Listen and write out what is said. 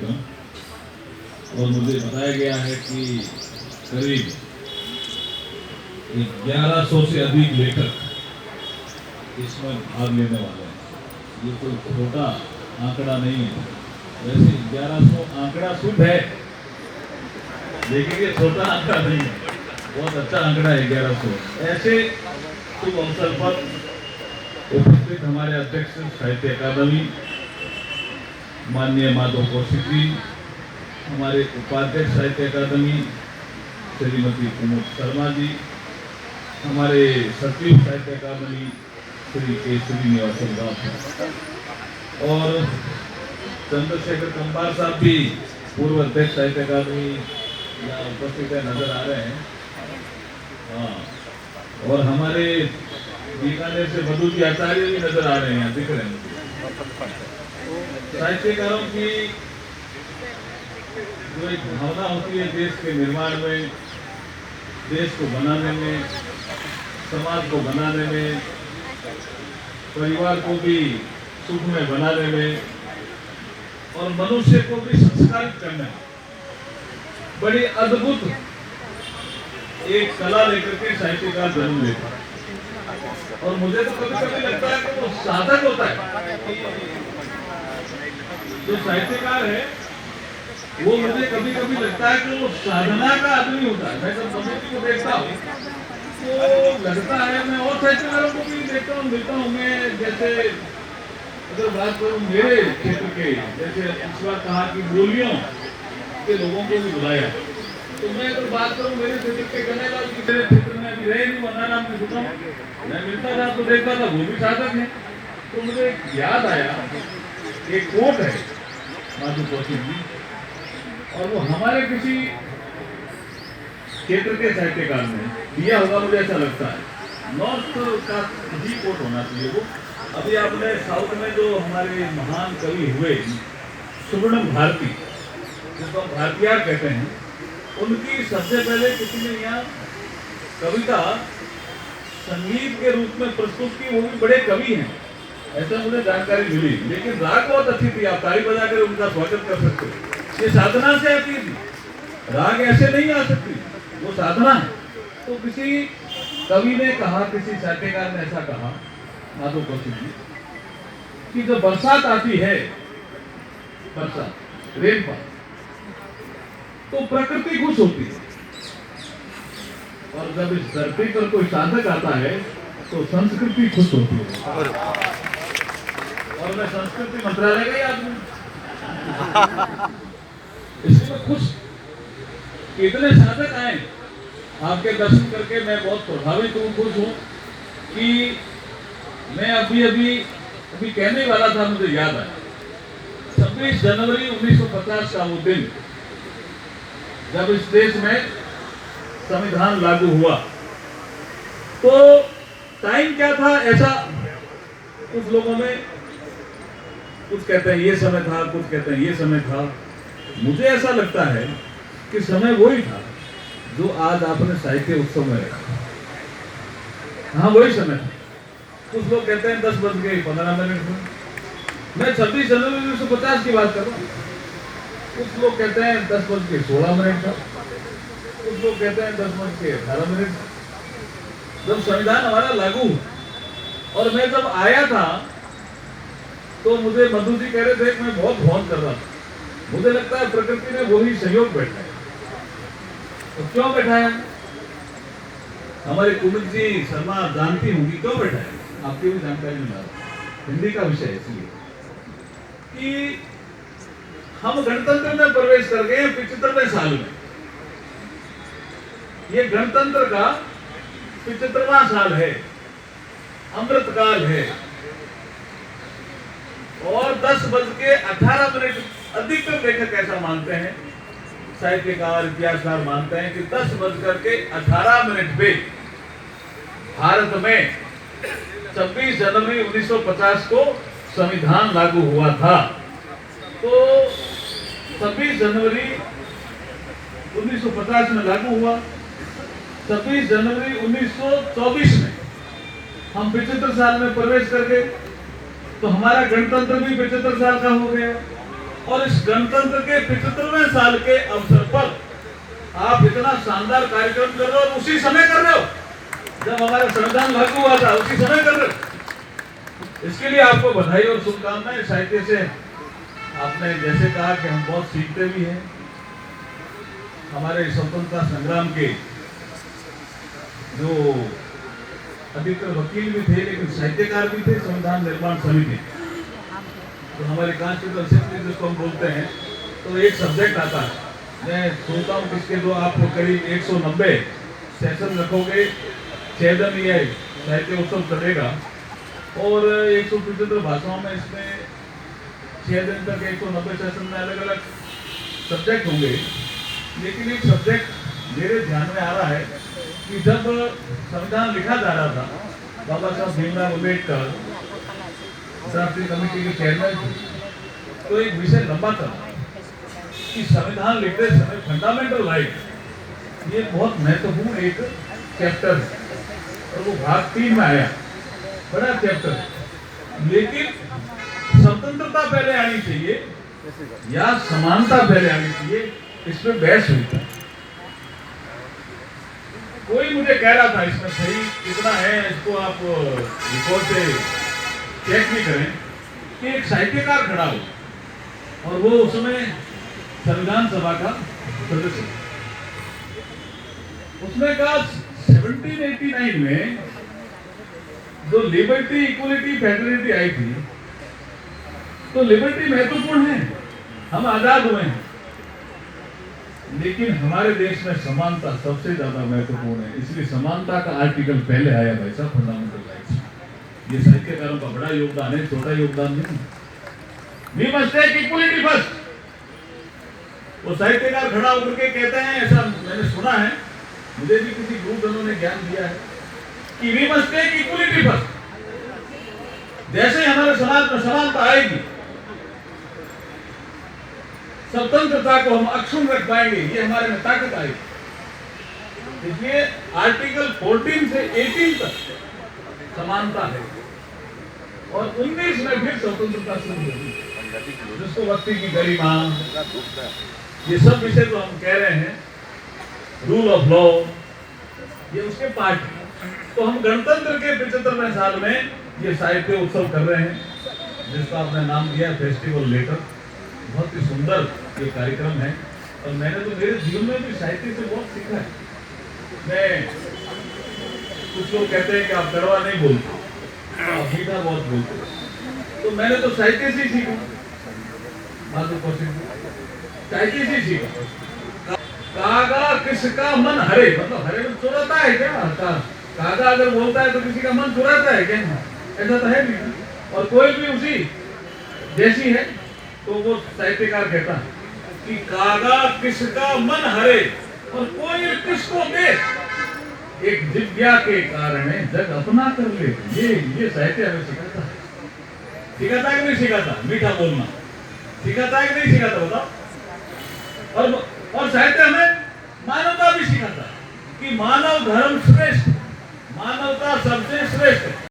कार्यक्रम, और मुझे बताया गया है कि करीब 1100 से अधिक लेखक इसमें भाग लेने वाले हैं। ये कोई छोटा आंकड़ा नहीं है। वैसे 1100 आंकड़ा शुभ है, लेकिन ये छोटा आंकड़ा नहीं है, बहुत अच्छा आंकड़ा है 1100। ऐसे शुभ अवसर पर उपस्थित हमारे अध्यक्ष साहित्य अकादमी माननीय माधव कौशिक जी, हमारे उपाध्यक्ष साहित्य अकादमी श्रीमती कुमुद शर्मा जी, हमारे सचिव साहित्य अकादमी श्री के श्रीनिवासन राव और चंद्रशेखर कंबार साहब भी पूर्व अध्यक्ष साहित्य अकादमी यहाँ उपस्थित नजर आ रहे हैं। हाँ, और हमारे बीकानेर से मधु जी आचार्य भी नजर आ रहे हैं, यहाँ दिख रहे हैं। साहित्यकारों की जो एक भावना होती है देश के निर्माण में, देश को बनाने में, समाज को बनाने में, परिवार को भी सुख में बनाने में और मनुष्य को भी संस्कारित करने में बड़ी अद्भुत एक कला लेकर के साहित्यकार जन्म लेता है। और मुझे तो कभी कभी लगता है कि वो साधक होता है। जो साहित्यकार है वो मुझे कभी कभी लगता है कि वो साधना का आदमी होता है। मैं जब समिति को देखता हूँ तो लगता है, मैं और साहित्यकारों को भी देखता हूँ, मिलता हूँ। मैं जैसे अगर बात करूँ मेरे क्षेत्र के, जैसे इस बार कहा कि बोलियों के लोगों को भी बुलाया, तो मैं अगर बात करूँ मेरे क्षेत्र के गणेलाल जी, मेरे क्षेत्र में अभी रहे नहीं, वरना नाम सुना, मैं मिलता था तो देखता था वो भी साधक है। तो मुझे याद आया एक कोट है माधव कौशिक जी, और वो हमारे किसी क्षेत्र के साहित्यकार ने दिया होगा, मुझे ऐसा लगता है। नॉर्थ का ही कोट होना चाहिए वो। अभी आपने साउथ में जो हमारे महान कवि हुए सुवर्ण भारती, जिसको हम भारतीयार कहते हैं, उनकी सबसे पहले किसी ने यहाँ कविता संगीत के रूप में प्रस्तुत की। वो भी बड़े कवि हैं, ऐसा मुझे जानकारी मिली। लेकिन राग बहुत अच्छी थी, आप ताली बजा कर उनका स्वागत कर सकते हो। ये साधना से आती थी, राग ऐसे नहीं आ सकती, वो साधना है। तो किसी कवि ने कहा, किसी साहित्यकार ने ऐसा कहा, माधव कौशिक जी, कि जब बरसात आती है, बरसात, रेनफॉल, तो प्रकृति खुश होती है। और जब इस धरती पर कोई साधक आता है तो संस्कृति खुश होती है। और मैं संस्कृति मंत्रालय का ही आदमी, इसमें खुश इतने साधक आए आपके दर्शन करके, मैं बहुत प्रभावित हूँ, खुश हूँ कि मैं अभी कहने वाला था, मुझे याद आया 26 जनवरी 1950 का वो दिन जब इस देश में संविधान लागू हुआ। तो टाइम क्या था, ऐसा कुछ लोगों में, कुछ कहते हैं ये समय था, कुछ कहते हैं ये समय था। मुझे ऐसा लगता है कि समय वही था जो आज आपने साहित्य उत्सव में रखा। हाँ, वही समय था। कुछ लोग कहते हैं 10:15 में, मैं 26 जनवरी 1950 की बात कर रहा हूँ। कुछ लोग कहते हैं 10:16 था, कुछ लोग कहते हैं 10:18। जब संविधान हमारा लागू और मैं जब आया था तो मुझे मधु जी कह रहे थे कि मैं बहुत भौंक कर रहा था। मुझे लगता है प्रकृति ने वही सहयोग बैठाया। तो क्यों बैठाया? हमारे कुमुद जी शर्मा जानती होंगी क्यों बैठाया, आपकी भी जानकारी मिला, हिंदी का विषय इसलिए कि हम गणतंत्र में प्रवेश कर गए 75वें साल में। ये गणतंत्र का 75वां साल है, अमृतकाल है। और 10:18 अधिकतर लेखक ऐसा मानते हैं, साहित्यकार, इतिहासकार मानते हैं कि 10:18 पे भारत में 26 जनवरी 1950 को संविधान लागू हुआ था। तो 26 जनवरी 1950 में लागू हुआ। 26 जनवरी 1924 में हम 75 साल में प्रवेश कर गए। तो हमारा गणतंत्र भी 75 साल का हो गया। और इस गणतंत्र के 75वें साल के अवसर पर आप इतना शानदार कार्यक्रम कर रहे हो और उसी समय कर रहे हो जब हमारा संविधान लागू हुआ था, उसी समय कर रहे हो। इसके लिए आपको बधाई और शुभकामनाएं। साहित्य से आपने जैसे कहा कि हम बहुत सीखते भी हैं। हमारे स्वतंत्रता संग्राम के जो अधिकतर वकील भी थे, लेकिन साहित्यकार भी थे, संविधान निर्माण समिति, तो हमारे कॉन्स्टिट्यूशन असेंबली जिसको हम बोलते हैं, तो एक सब्जेक्ट आता है। मैं सोचता हूँ कि इसके जो आप करीब 190 सेशन रखोगे, 6 दिन ये साहित्य उत्सव चलेगा और 175 भाषाओं में इसमें 6 दिन तक 190 सेशन में अलग अलग सब्जेक्ट होंगे। लेकिन एक सब्जेक्ट मेरे ध्यान में आ रहा है कि जब संविधान लिखा जा रहा था, बाबा साहब भीमराव अम्बेडकर ड्राफ्टिंग कमेटी के चेयरमैन थे, तो एक विषय लंबा था कि संविधान लिखते समय फंडामेंटल राइट, ये बहुत महत्वपूर्ण एक चैप्टर है और वो भाग 3 में आया, बड़ा चैप्टर। लेकिन स्वतंत्रता पहले आनी चाहिए या समानता पहले आनी चाहिए, इसमें बहस हुई था। कोई मुझे कह रहा था इसमें सही कितना है, इसको आप रिपोर्ट से चेक भी करें कि एक साहित्यकार खड़ा हो और वो उसमें संविधान सभा का सदस्य। उसने कहा 1789 में जो लिबर्टी, इक्वलिटी, फेडरलिटी आई थी, तो लिबर्टी महत्वपूर्ण है, हम आजाद हुए हैं, लेकिन हमारे देश में समानता सबसे ज्यादा महत्वपूर्ण है। इसलिए समानता का आर्टिकल पहले आया भाई साहब, फंडामेंटल राइट्स। ये साहित्यकारों का बड़ा योगदान है, छोटा योगदान नहीं। We must take equality first. वो साहित्यकार खड़ा होकर के कहते हैं, ऐसा मैंने सुना है, मुझे भी किसी गुरुजनों ने ज्ञान दिया है कि we must take equality first. जैसे हमारे समाज में समानता आएगी, स्वतंत्रता को हम अक्षुण्ण रख पाएंगे, ये हमारे में ताकत आएगी। इसलिए आर्टिकल 14 से 18 तक समानता है और 19 में फिर स्वतंत्रता शुरू होगी, जिसको व्यक्ति की गरिमा, ये सब विषय जो हम कह रहे हैं, रूल ऑफ लॉ, ये उसके पार्ट है। तो हम गणतंत्र के 75वें साल में ये साहित्य उत्सव कर रहे हैं, जिसका आपने नाम दिया फेस्टिवल लेटर। बहुत ही सुंदर ये कार्यक्रम है और मैंने तो मेरे जीवन में भी साहित्य से बहुत सीखा है। मैं, कुछ लोग कहते हैं कि आप कड़वा नहीं बोलते, आप मीठा बहुत बोलते, तो मैंने तो साहित्य से सीखा, साहित्य से सीखा। कागा किसका मन हरे, मतलब हरे में चुराता है क्या? कागा अगर बोलता है तो किसी का मन चुराता है क्या? ऐसा तो है नहीं। और कोई भी उसी जैसी है, तो वो साहित्यकार कहता है कि कागा किसका मन हरे और कोई किसको दे, एक जिज्ञा के कारण जग अपना कर ले। ये साहित्य हमें सिखाता है। सिखाता है कि नहीं सिखाता? मीठा बोलना सिखाता है कि नहीं सिखाता बताओ? और साहित्य हमें मानवता भी सिखाता है कि मानव धर्म श्रेष्ठ, मानवता सबसे श्रेष्ठ है।